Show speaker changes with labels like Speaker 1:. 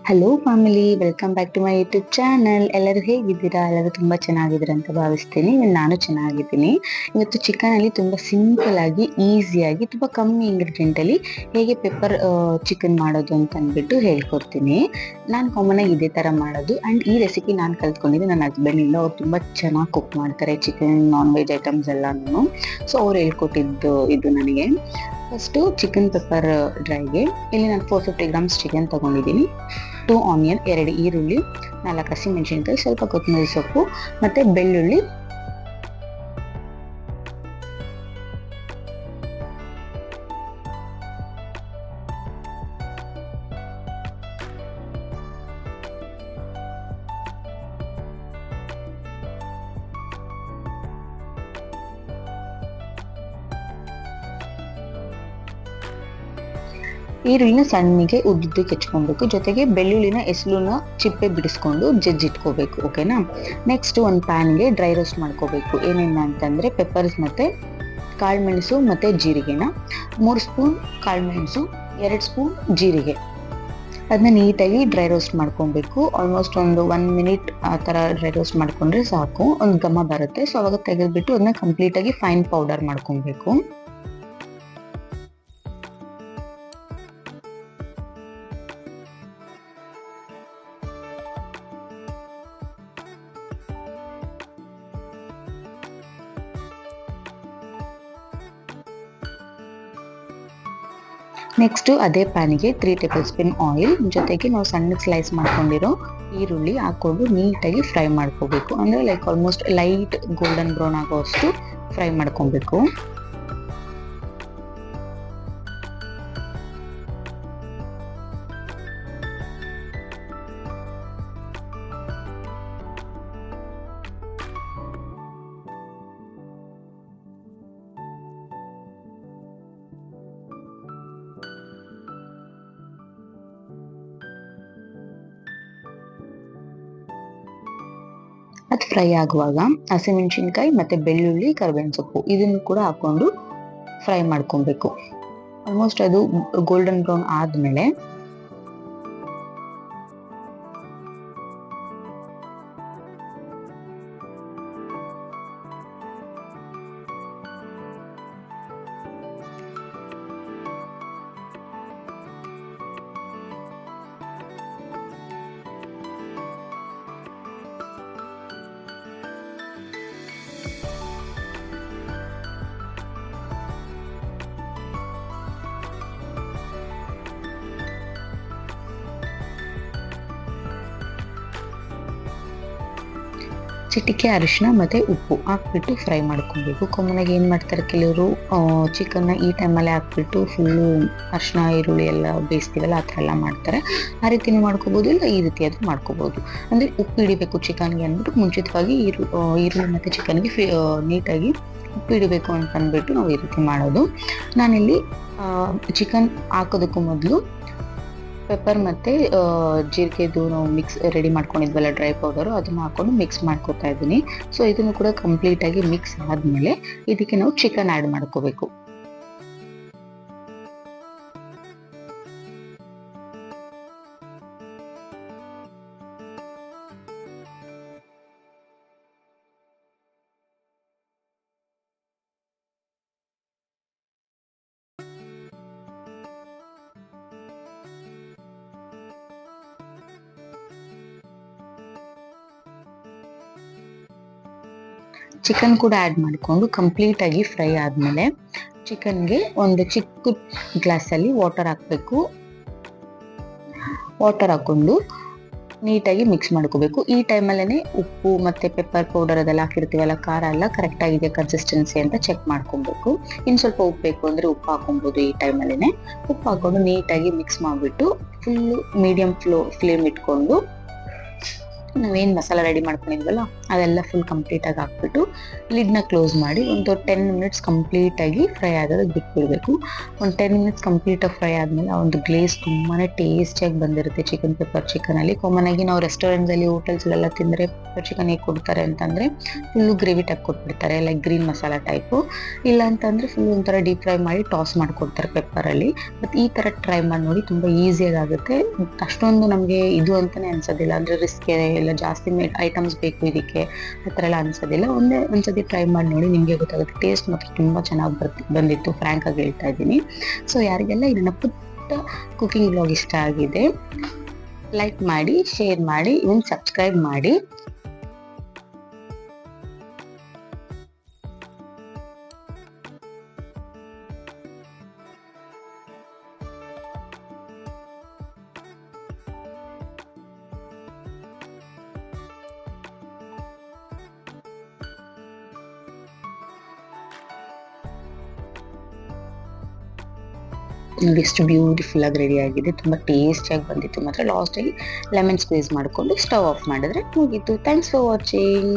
Speaker 1: Hello family, welcome back to my YouTube channel. ಎಲ್ಲರೂ ಹೇಗಿದ್ದೀರಾ? ಎಲ್ಲರೂ ತುಂಬ ಚೆನ್ನಾಗಿದ್ದೀರಾ ಅಂತ ಭಾವಿಸ್ತೀನಿ. ನಾನು ಚೆನ್ನಾಗಿದ್ದೀನಿ. ಇವತ್ತು ಚಿಕನಲ್ಲಿ ತುಂಬ ಸಿಂಪಲ್ ಆಗಿ, ಈಸಿಯಾಗಿ, ತುಂಬ ಕಮ್ಮಿ ಇಂಗ್ರೀಡಿಯೆಂಟಲ್ಲಿ ಹೇಗೆ ಪೆಪ್ಪರ್ ಚಿಕನ್ ಮಾಡೋದು ಅಂತ ಅಂದ್ಬಿಟ್ಟು ಹೇಳ್ಕೊಡ್ತೀನಿ. ನಾನು ಕಾಮನಾಗಿ ಇದೇ ಥರ ಮಾಡೋದು. ಆ್ಯಂಡ್ ಈ ರೆಸಿಪಿ ನಾನು ಕಲ್ತ್ಕೊಂಡಿದ್ದೆ ನನ್ನ ಹಸ್ಬೆಂಡಿಂದ. ಅವ್ರು ತುಂಬ ಚೆನ್ನಾಗಿ ಕುಕ್ ಮಾಡ್ತಾರೆ ಚಿಕನ್, ನಾನ್ ವೆಜ್ ಐಟಮ್ಸ್ ಎಲ್ಲನೂ. ಸೊ ಅವ್ರು ಹೇಳ್ಕೊಟ್ಟಿದ್ದು ಇದು ನನಗೆ. ಫಸ್ಟು ಚಿಕನ್ ಪೆಪ್ಪರ್ ಡ್ರೈಗೆ ಇಲ್ಲಿ ನಾನು 450 ಗ್ರಾಮ್ಸ್ ಚಿಕನ್ ತೊಗೊಂಡಿದ್ದೀನಿ. 2 ಆನಿಯನ್, 2 ಈರುಳ್ಳಿ, 4 ಹಸಿಮೆಣಸಿನ್ಕಾಯಿ, ಸ್ವಲ್ಪ ಕೊತ್ತಂಬರಿ ಸೊಪ್ಪು ಮತ್ತು ಬೆಳ್ಳುಳ್ಳಿ. ಈರುಳ್ಳಿನ ಸಣ್ಣಗೆ ಉದ್ದಕ್ಕೆ ಹೆಚ್ಕೊಬೇಕು. ಜೊತೆಗೆ ಬೆಳ್ಳುಳ್ಳಿನ ಎಸ್ಲುನ ಚಿಪ್ಪೆ ಬಿಡಿಸ್ಕೊಂಡು ಜಜ್ಜಿಟ್ಕೋಬೇಕು. ಓಕೆನಾ. ನೆಕ್ಸ್ಟ್ ಒಂದು ಪ್ಯಾನ್ಗೆ ಡ್ರೈ ರೋಸ್ಟ್ ಮಾಡ್ಕೋಬೇಕು. ಏನೇನು ಅಂತಂದರೆ ಪೆಪ್ಪರ್ಸ್ ಮತ್ತು ಕಾಳುಮೆಣಸು ಮತ್ತು ಜೀರಿಗೆನ 3 ಸ್ಪೂನ್ ಕಾಳುಮೆಣಸು, 2 ಸ್ಪೂನ್ ಜೀರಿಗೆ, ಅದನ್ನ ನೀಟಾಗಿ ಡ್ರೈ ರೋಸ್ಟ್ ಮಾಡ್ಕೊಬೇಕು. ಆಲ್ಮೋಸ್ಟ್ ಒಂದು 1 ಮಿನಿಟ್ ಆ ಥರ ಡ್ರೈ ರೋಸ್ಟ್ ಮಾಡ್ಕೊಂಡ್ರೆ ಸಾಕು. ಒಂದು ಘಮ ಬರುತ್ತೆ. ಸೊ ಅವಾಗ ತೆಗೆದುಬಿಟ್ಟು ಅದನ್ನ ಕಂಪ್ಲೀಟಾಗಿ ಫೈನ್ ಪೌಡರ್ ಮಾಡ್ಕೊಬೇಕು. ನೆಕ್ಸ್ಟು ಅದೇ ಪ್ಯಾನಿಗೆ 3 ಟೇಬಲ್ ಸ್ಪೂನ್ ಆಯಿಲ್, ಜೊತೆಗೆ ನಾವು ಸಣ್ಣಗೆ ಸ್ಲೈಸ್ ಮಾಡ್ಕೊಂಡಿರೋ ಈರುಳ್ಳಿ ಹಾಕ್ಕೊಂಡು ನೀಟಾಗಿ ಫ್ರೈ ಮಾಡ್ಕೋಬೇಕು. ಅಂದರೆ like almost light golden brown ಆಗೋಷ್ಟು ಫ್ರೈ ಮಾಡ್ಕೊಬೇಕು. ಅದು ಫ್ರೈ ಆಗುವಾಗ ಹಸಿಮೆಣಸಿನ್ಕಾಯಿ ಮತ್ತು ಬೆಳ್ಳುಳ್ಳಿ, ಕರಿಬೇವಿನ ಸೊಪ್ಪು ಇದನ್ನು ಕೂಡ ಹಾಕ್ಕೊಂಡು ಫ್ರೈ ಮಾಡ್ಕೊಬೇಕು. ಆಲ್ಮೋಸ್ಟ್ ಅದು ಗೋಲ್ಡನ್ ಬ್ರೌನ್ ಆದಮೇಲೆ ಚಿಟಿಕೆ ಅರಿಶಿನ ಮತ್ತು ಉಪ್ಪು ಹಾಕ್ಬಿಟ್ಟು ಫ್ರೈ ಮಾಡ್ಕೊಬೇಕು. ಕಾಮನಾಗಿ ಏನು ಮಾಡ್ತಾರೆ ಕೆಲವರು, ಚಿಕನ್ನ ಈ ಟೈಮಲ್ಲೇ ಹಾಕ್ಬಿಟ್ಟು ಫುಲ್ಲು ಅರಿಶಿನ ಈರುಳ್ಳಿ ಎಲ್ಲ ಬೇಯಿಸ್ತೀವಲ್ಲ ಆ ಥರ ಎಲ್ಲ ಮಾಡ್ತಾರೆ. ಆ ರೀತಿನೂ ಮಾಡ್ಕೋಬೋದು, ಇಲ್ಲ ಈ ರೀತಿ ಆದರೂ ಮಾಡ್ಕೋಬೋದು. ಅಂದರೆ ಉಪ್ಪು ಹಿಡಿಬೇಕು ಚಿಕನ್ಗೆ ಅಂದ್ಬಿಟ್ಟು ಮುಂಚಿತವಾಗಿ ಈರುಳ್ಳಿ ಮತ್ತು ಚಿಕನ್ಗೆ ನೀಟಾಗಿ ಉಪ್ಪು ಹಿಡಿಬೇಕು ಅಂತ ಅಂದ್ಬಿಟ್ಟು ನಾವು ಈ ರೀತಿ ಮಾಡೋದು. ನಾನಿಲ್ಲಿ ಚಿಕನ್ ಹಾಕೋದಕ್ಕೂ ಮೊದಲು ಪೆಪ್ಪರ್ ಮತ್ತು ಜೀರಿಗೆದು ನಾವು ಮಿಕ್ಸ್ ರೆಡಿ ಮಾಡ್ಕೊಂಡಿದ್ವಲ್ಲ ಡ್ರೈ ಪೌಡರು, ಅದನ್ನು ಹಾಕ್ಕೊಂಡು ಮಿಕ್ಸ್ ಮಾಡ್ಕೊತಾ ಇದ್ದೀನಿ. ಸೊ ಇದನ್ನು ಕೂಡ ಕಂಪ್ಲೀಟಾಗಿ ಮಿಕ್ಸ್ ಆದಮೇಲೆ ಇದಕ್ಕೆ ನಾವು ಚಿಕನ್ ಆ್ಯಡ್ ಮಾಡ್ಕೋಬೇಕು. ಚಿಕನ್ ಕೂಡ ಆ್ಯಡ್ ಮಾಡಿಕೊಂಡು ಕಂಪ್ಲೀಟಾಗಿ ಫ್ರೈ ಆದಮೇಲೆ ಚಿಕನ್ಗೆ ಒಂದು ಚಿಕ್ಕ ಗ್ಲಾಸಲ್ಲಿ ವಾಟರ್ ಹಾಕಬೇಕು. ವಾಟರ್ ಹಾಕ್ಕೊಂಡು ನೀಟಾಗಿ ಮಿಕ್ಸ್ ಮಾಡ್ಕೋಬೇಕು. ಈ ಟೈಮಲ್ಲೇ ಉಪ್ಪು ಮತ್ತು ಪೆಪ್ಪರ್ ಪೌಡರ್ ಅದೆಲ್ಲ ಹಾಕಿರ್ತೀವಲ್ಲ, ಖಾರ ಎಲ್ಲ ಕರೆಕ್ಟಾಗಿದೆ ಕನ್ಸಿಸ್ಟೆನ್ಸಿ ಅಂತ ಚೆಕ್ ಮಾಡ್ಕೊಬೇಕು. ಇನ್ನು ಸ್ವಲ್ಪ ಉಪ್ಪು ಬೇಕು ಅಂದರೆ ಉಪ್ಪು ಹಾಕೊಬೋದು. ಈ ಟೈಮಲ್ಲೇ ಉಪ್ಪು ಹಾಕ್ಕೊಂಡು ನೀಟಾಗಿ ಮಿಕ್ಸ್ ಮಾಡಿಬಿಟ್ಟು ಫುಲ್ಲು ಮೀಡಿಯಮ್ ಫ್ಲೇಮ್ ಇಟ್ಕೊಂಡು ನಾವೇನು ಮಸಾಲ ರೆಡಿ ಮಾಡ್ಕೊಂಡಿದ್ವಲ್ಲ ಅದೆಲ್ಲ ಫುಲ್ ಕಂಪ್ಲೀಟಾಗಿ ಹಾಕ್ಬಿಟ್ಟು ಲಿಡ್ನ ಕ್ಲೋಸ್ ಮಾಡಿ ಒಂದು 10 ಮಿನಿಟ್ಸ್ ಕಂಪ್ಲೀಟಾಗಿ ಫ್ರೈ ಆಗೋದಕ್ಕೆ ಬಿಟ್ಬಿಡಬೇಕು. ಒಂದು 10 ಮಿನಿಟ್ಸ್ ಕಂಪ್ಲೀಟಾಗಿ ಫ್ರೈ ಆದಮೇಲೆ ಆ ಒಂದು ಗ್ಲೇಸ್ ತುಂಬಾ ಟೇಸ್ಟಿಯಾಗಿ ಬಂದಿರುತ್ತೆ ಚಿಕನ್ ಪೆಪ್ಪರ್ ಚಿಕನಲ್ಲಿ. ಕಾಮನ್ ಆಗಿ ನಾವು ರೆಸ್ಟೋರೆಂಟ್ಸಲ್ಲಿ ಹೋಟೆಲ್ಸ್ಲೆಲ್ಲ ತಿಂದರೆ ಪೆಪ್ಪರ್ ಚಿಕನ್ ಹೇಗೆ ಕೊಡ್ತಾರೆ ಅಂತಂದರೆ ಫುಲ್ಲು ಗ್ರೇವಿ ಟೈಪ್ ಕೊಟ್ಬಿಡ್ತಾರೆ, ಲೈಕ್ ಗ್ರೀನ್ ಮಸಾಲ ಟೈಪು. ಇಲ್ಲ ಅಂತಂದರೆ ಫುಲ್ ಒಂಥರ ಡೀಪ್ ಫ್ರೈ ಮಾಡಿ ಟಾಸ್ ಮಾಡಿಕೊಡ್ತಾರೆ ಪೆಪ್ಪರಲ್ಲಿ. ಬಟ್ ಈ ಥರ ಟ್ರೈ ಮಾಡಿ ನೋಡಿ, ತುಂಬ ಈಸಿಯಾಗಿ ಆಗುತ್ತೆ. ಅಷ್ಟೊಂದು ನಮಗೆ ಇದು ಅಂತಲೇ ಅನ್ಸೋದಿಲ್ಲ, ಅಂದರೆ ರಿಸ್ಕ್ ಇಲ್ಲ, ಜಾಸ್ತಿ ಐಟಮ್ಸ್ ಬೇಕು ಇದಕ್ಕೆ ಆ ಥರ ಎಲ್ಲ ಅನ್ಸೋದಿಲ್ಲ. ಒಂದ್ಸತಿ ಟ್ರೈ ಮಾಡಿ ನೋಡಿ, ನಿಮಗೆ ಗೊತ್ತಾಗುತ್ತೆ. ಟೇಸ್ಟ್ ಮಾತ್ರ ತುಂಬ ಚೆನ್ನಾಗಿ ಬಂದಿತ್ತು, ಫ್ರ್ಯಾಂಕ್ ಆಗಿ ಹೇಳ್ತಾ ಇದ್ದೀನಿ. ಸೊ ಯಾರಿಗೆಲ್ಲ ಈ ನನ್ನ ಪುಟ್ಟ ಕುಕಿಂಗ್ ಬ್ಲಾಗ್ ಇಷ್ಟ ಆಗಿದೆ, ಲೈಕ್ ಮಾಡಿ, ಶೇರ್ ಮಾಡಿ, ಇವನ್ ಸಬ್ಸ್ಕ್ರೈಬ್ ಮಾಡಿ. ನೋಡಿ ಎಷ್ಟು ಬ್ಯೂಟಿಫುಲ್ ಆಗಿ ರೆಡಿ ಆಗಿದೆ, ತುಂಬ ಟೇಸ್ಟಿಯಾಗಿ ಬಂದಿತ್ತು ಮಾತ್ರ. ಲಾಸ್ಟಲ್ಲಿ ಲೆಮನ್ ಸ್ಕ್ವೀಸ್ ಮಾಡಿಕೊಂಡು ಸ್ಟವ್ ಆಫ್ ಮಾಡಿದ್ರೆ ಮುಗೀತು. Thanks for watching.